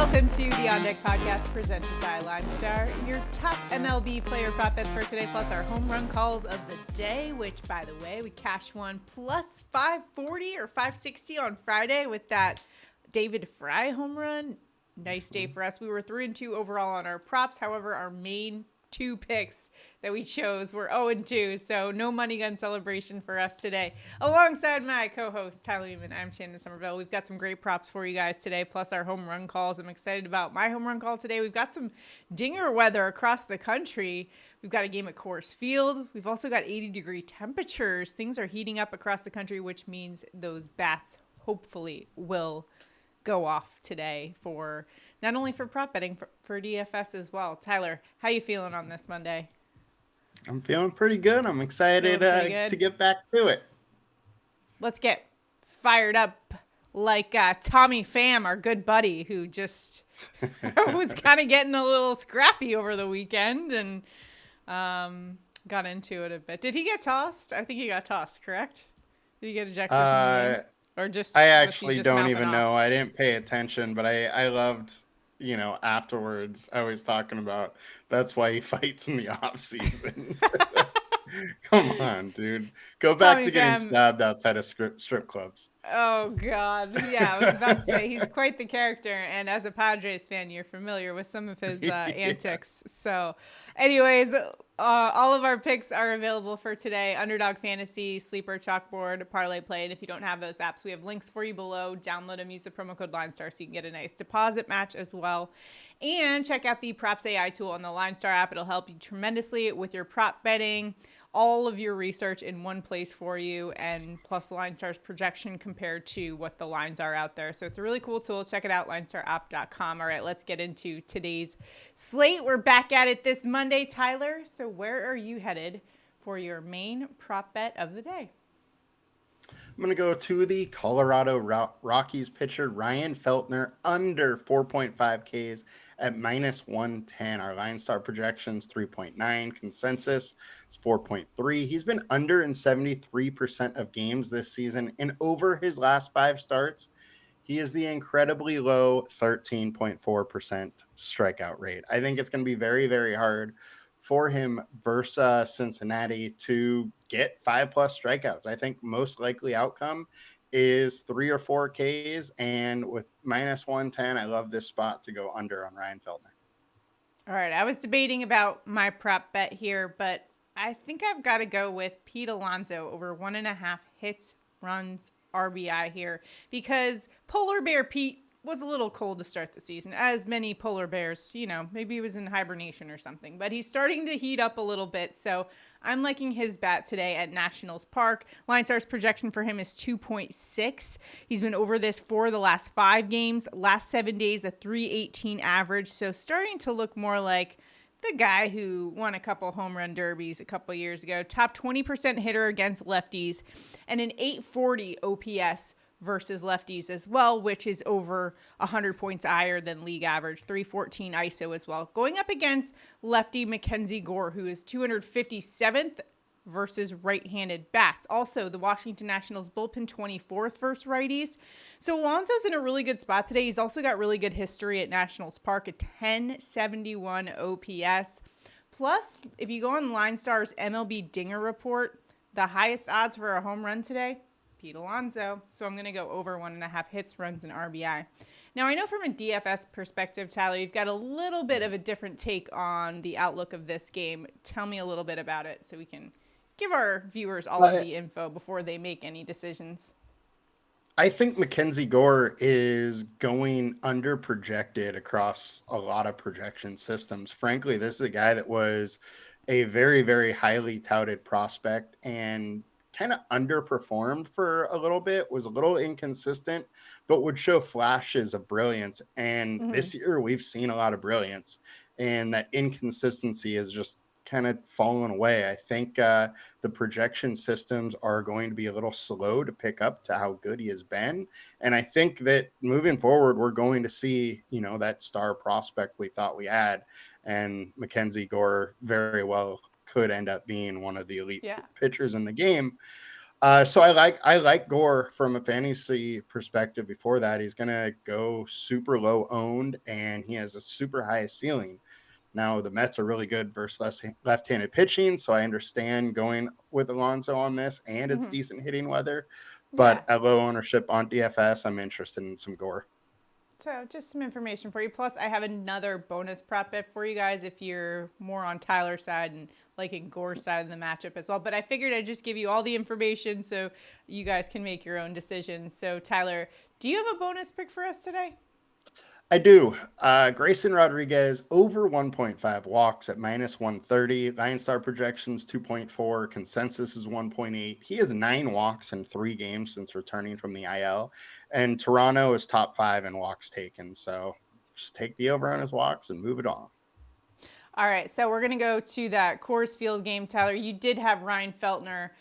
Welcome to the On Deck podcast presented by LineStar, your top MLB player prop bets for today, plus our home run calls of the day, which, by the way, we cashed one plus 540 or 560 on Friday with that David Fry home run. Nice day for us. We were 3-2 overall on our props. However, our main two picks that we chose were 0-2, so no money gun celebration for us today. Alongside my co-host, Tyler Wiemann, I'm Shannon Sommerville. We've got some great props for you guys today, plus our home run calls. I'm excited about my home run call today. We've got some dinger weather across the country. We've got a game at Coors Field. We've also got 80-degree temperatures. Things are heating up across the country, which means those bats hopefully will go off today for not only for prop betting, for DFS as well. Tyler, how you feeling on this Monday? I'm feeling pretty good. I'm excited to get back to it. Let's get fired up like Tommy Pham, our good buddy, who just was kind of getting a little scrappy over the weekend and got into it a bit. Did he get tossed? I think he got tossed, correct? Did he get ejected from the game? Or just I actually don't even know. I didn't pay attention, but I loved, afterwards I was talking about that's why he fights in the off season. Come on, dude. Go back to getting stabbed outside of strip clubs. Oh, God. Yeah, I was about to say, he's quite the character. And as a Padres fan, you're familiar with some of his antics. So anyways, all of our picks are available for today. Underdog Fantasy, Sleeper, Chalkboard, ParlayPlay. And if you don't have those apps, we have links for you below. Download them, use the promo code LineStar so you can get a nice deposit match as well. And check out the Props AI tool on the LineStar app. It'll help you tremendously with your prop betting. All of your research in one place for you, and plus LineStar's projection compared to what the lines are out there. So it's a really cool tool. Check it out, linestarapp.com. All right, let's get into today's slate. We're back at it this Monday, Tyler. So where are you headed for your main prop bet of the day? I'm going to go to the Colorado Rockies pitcher Ryan Feltner under 4.5 Ks at -110. Our LineStar projections 3.9, consensus is 4.3. He's been under in 73% of games this season, and over his last 5 starts, he is the incredibly low 13.4% strikeout rate. I think it's going to be very, very hard for him versus Cincinnati to get 5+ strikeouts. I think most likely outcome is 3 or 4 Ks, and with -110, I love this spot to go under on Ryan Feltner. All right, I was debating about my prop bet here, but I think I've got to go with Pete Alonso over 1.5 hits, runs, RBI here, because Polar Bear Pete was a little cold to start the season, as many polar bears, maybe he was in hibernation or something, but he's starting to heat up a little bit. So I'm liking his bat today at Nationals Park. LineStar's projection for him is 2.6. He's been over this for the last 5 games, last 7 days, a 318 average. So starting to look more like the guy who won a couple home run derbies a couple years ago. Top 20% hitter against lefties and an 840 OPS versus lefties as well, which is over 100 points higher than league average, 314 ISO as well. Going up against lefty Mackenzie Gore, who is 257th versus right-handed bats. Also, the Washington Nationals bullpen 24th versus righties. So Alonso's in a really good spot today. He's also got really good history at Nationals Park, a 1071 OPS. Plus, if you go on LineStar's MLB Dinger Report, the highest odds for a home run today, Pete Alonso. So I'm going to go over 1.5 hits, runs, and RBI. Now, I know from a DFS perspective, Tyler, you've got a little bit of a different take on the outlook of this game. Tell me a little bit about it so we can give our viewers all of the info before they make any decisions. I think Mackenzie Gore is going under projected across a lot of projection systems. Frankly, this is a guy that was a very, very highly touted prospect and kind of underperformed for a little bit, was a little inconsistent, but would show flashes of brilliance. And this year we've seen a lot of brilliance, and that inconsistency is just kind of fallen away. I think the projection systems are going to be a little slow to pick up to how good he has been. And I think that moving forward, we're going to see, that star prospect we thought we had. And Mackenzie Gore very well could end up being one of the elite pitchers in the game. So I like Gore from a fantasy perspective. Before that, he's gonna go super low owned, and he has a super high ceiling. Now the Mets are really good versus left-handed pitching, so I understand going with Alonso on this, and it's Mhm. decent hitting weather. Yeah. But at low ownership on DFS, I'm interested in some Gore. So just some information for you. Plus, I have another bonus prop bet for you guys if you're more on Tyler's side and liking Gore's side of the matchup as well. But I figured I'd just give you all the information so you guys can make your own decisions. So Tyler, do you have a bonus pick for us today? I do. Grayson Rodriguez over 1.5 walks at minus 130. LineStar projections 2.4. Consensus is 1.8. He has 9 walks in 3 games since returning from the IL. And Toronto is top 5 in walks taken. So just take the over on his walks and move it on. All right, so we're going to go to that Coors Field game. Tyler, you did have Ryan Feltner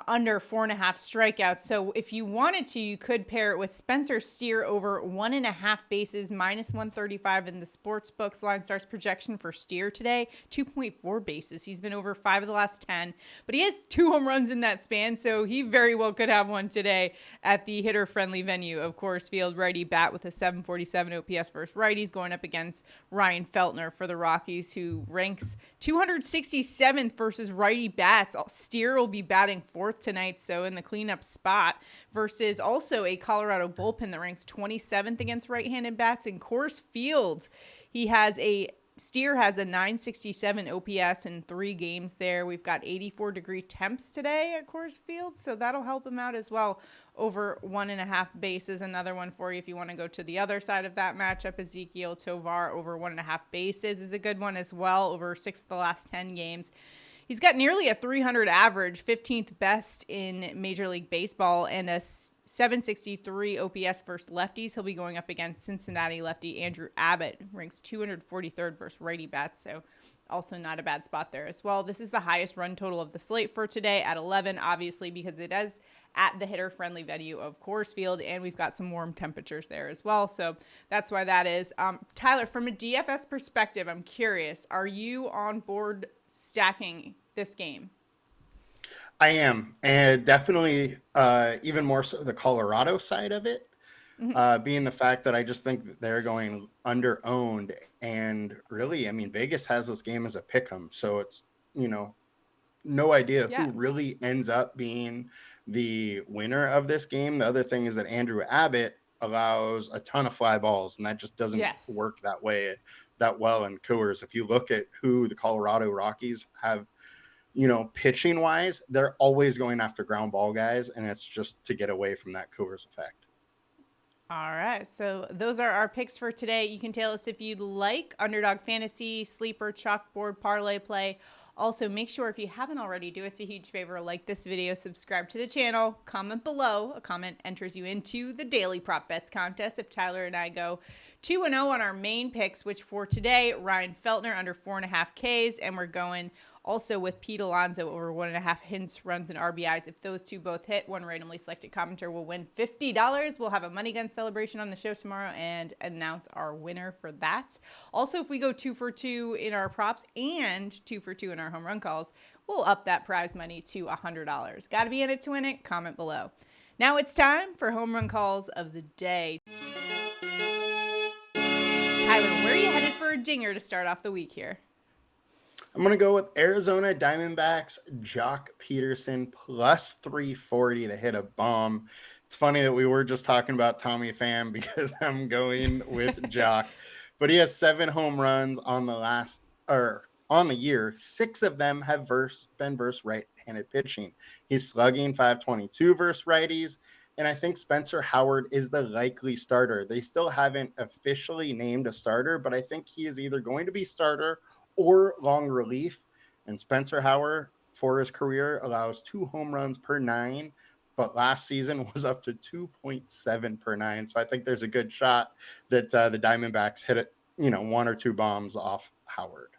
under 4.5 strikeouts. So if you wanted to, you could pair it with Spencer Steer over 1.5 bases, minus 135 in the sports books. LineStar's projection for Steer today, 2.4 bases. He's been over 5 of the last 10, but he has 2 home runs in that span, so he very well could have one today at the hitter-friendly venue of Coors Field. Righty bat with a 747 OPS versus righties, going up against Ryan Feltner for the Rockies, who ranks 267th versus righty bats. Steer will be batting 4th tonight, so in the cleanup spot, versus also a Colorado bullpen that ranks 27th against right-handed bats in Coors Field. Steer has a 967 OPS in 3 games there. We've got 84-degree temps today at Coors Field, so that'll help him out as well. Over 1.5 bases, another one for you if you want to go to the other side of that matchup. Ezequiel Tovar over 1.5 bases is a good one as well, over 6 of the last 10 games. He's got nearly a 300 average, 15th best in Major League Baseball, and a 763 OPS versus lefties. He'll be going up against Cincinnati lefty Andrew Abbott, ranks 243rd versus righty bats, so also not a bad spot there as well. This is the highest run total of the slate for today at 11, obviously, because it is at the hitter-friendly venue of Coors Field, and we've got some warm temperatures there as well, so that's why that is. Tyler, from a DFS perspective, I'm curious, are you on board stacking this game? I am. And definitely even more so the Colorado side of it. Being the fact that I just think that they're going under owned, and really, I mean, Vegas has this game as a pick 'em, so it's no idea who Yeah. really ends up being the winner of this game. The other thing is that Andrew Abbott allows a ton of fly balls, and that just doesn't Yes. work that well in Coors. If you look at who the Colorado Rockies have, pitching wise, they're always going after ground ball guys, and it's just to get away from that Coors effect. All right, so those are our picks for today. You can tell us if you'd like Underdog Fantasy, Sleeper, Chalkboard, ParlayPlay. Also, make sure if you haven't already, do us a huge favor, like this video, subscribe to the channel, comment below. A comment enters you into the daily prop bets contest if Tyler and I go 2-0 on our main picks, which for today, Ryan Feltner under 4.5 Ks, and we're going also with Pete Alonso over 1.5 hits, runs, and RBIs. If those two both hit, one randomly selected commenter will win $50. We'll have a money gun celebration on the show tomorrow and announce our winner for that. Also, if we go 2 for 2 in our props and 2 for 2 in our home run calls, we'll up that prize money to $100. Got to be in it to win it? Comment below. Now it's time for home run calls of the day. Tyler, where are you headed for a dinger to start off the week here? I'm going to go with Arizona Diamondbacks, Joc Pederson, plus 340 to hit a bomb. It's funny that we were just talking about Tommy Pham because I'm going with Joc. But he has 7 home runs on the year. 6 of them have been versus right-handed pitching. He's slugging 522 versus righties. And I think Spencer Howard is the likely starter. They still haven't officially named a starter, but I think he is either going to be starter or long relief. And Spencer Howard, for his career, allows 2 home runs per 9, but last season was up to 2.7 per 9. So I think there's a good shot that the Diamondbacks hit it, 1 or 2 bombs off Howard.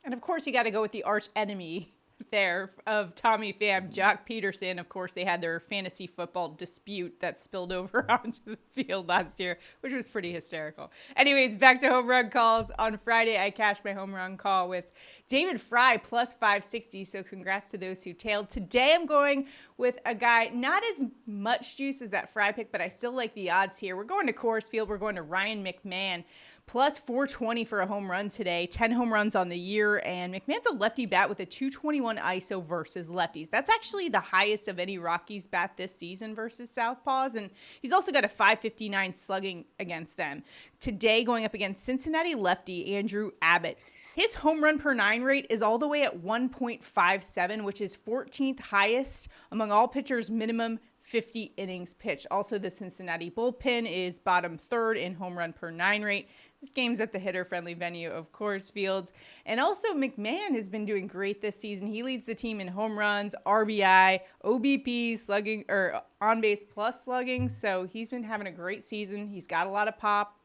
And of course, you got to go with the arch enemy there of Tommy Pham, Joc Pederson. Of course, they had their fantasy football dispute that spilled over onto the field last year, which was pretty hysterical. Anyways, back to home run calls. On Friday, I cashed my home run call with David Fry plus 560. So congrats to those who tailed. Today, I'm going with a guy, not as much juice as that Fry pick, but I still like the odds here. We're going to Coors Field. We're going to Ryan McMahon. Plus 420 for a home run today, 10 home runs on the year, and McMahon's a lefty bat with a 221 ISO versus lefties. That's actually the highest of any Rockies bat this season versus Southpaws, and he's also got a 559 slugging against them. Today, going up against Cincinnati lefty Andrew Abbott. His home run per 9 rate is all the way at 1.57, which is 14th highest among all pitchers minimum 50 innings pitched. Also, the Cincinnati bullpen is bottom 3rd in home run per 9 rate. This game's at the hitter-friendly venue of Coors Field. And also, McMahon has been doing great this season. He leads the team in home runs, RBI, OBP, slugging, or on-base plus slugging. So he's been having a great season. He's got a lot of pop,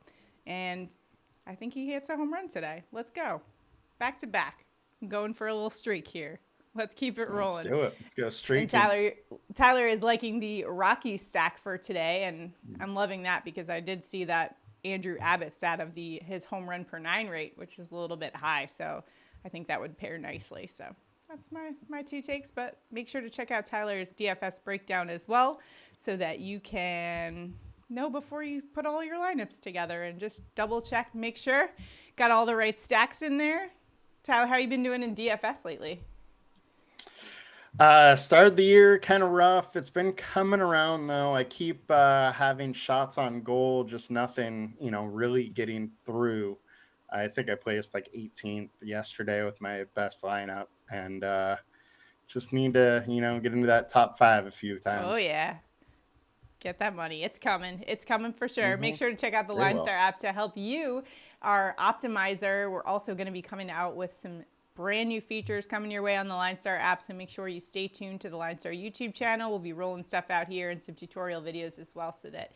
and I think he hits a home run today. Let's go. Back to back. I'm going for a little streak here. Let's keep it rolling. Let's do it. Let's go streaking. And Tyler is liking the Rockies stack for today, and I'm loving that because I did see that Andrew Abbott stat of his home run per 9 rate, which is a little bit high. So I think that would pair nicely. So that's my 2 takes. But make sure to check out Tyler's DFS breakdown as well so that you can know before you put all your lineups together and just double check, make sure got all the right stacks in there. Tyler, how you been doing in DFS lately? Started the year kind of rough. It's been coming around though. I keep having shots on goal, just nothing, really getting through. I think I placed like 18th yesterday with my best lineup, and just need to, get into that top 5 a few times. Oh yeah. Get that money. It's coming. It's coming for sure. Make sure to check out the LineStar app to help you, our optimizer. We're also going to be coming out with some brand new features coming your way on the LineStar app, so make sure you stay tuned to the LineStar YouTube channel. We'll be rolling stuff out here and some tutorial videos as well so that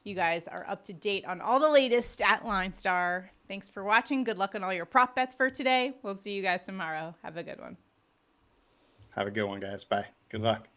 you guys are up to date on all the latest at LineStar. Thanks for watching. Good luck on all your prop bets for today. We'll see you guys tomorrow. Have a good one. Have a good one, guys. Bye. Good luck.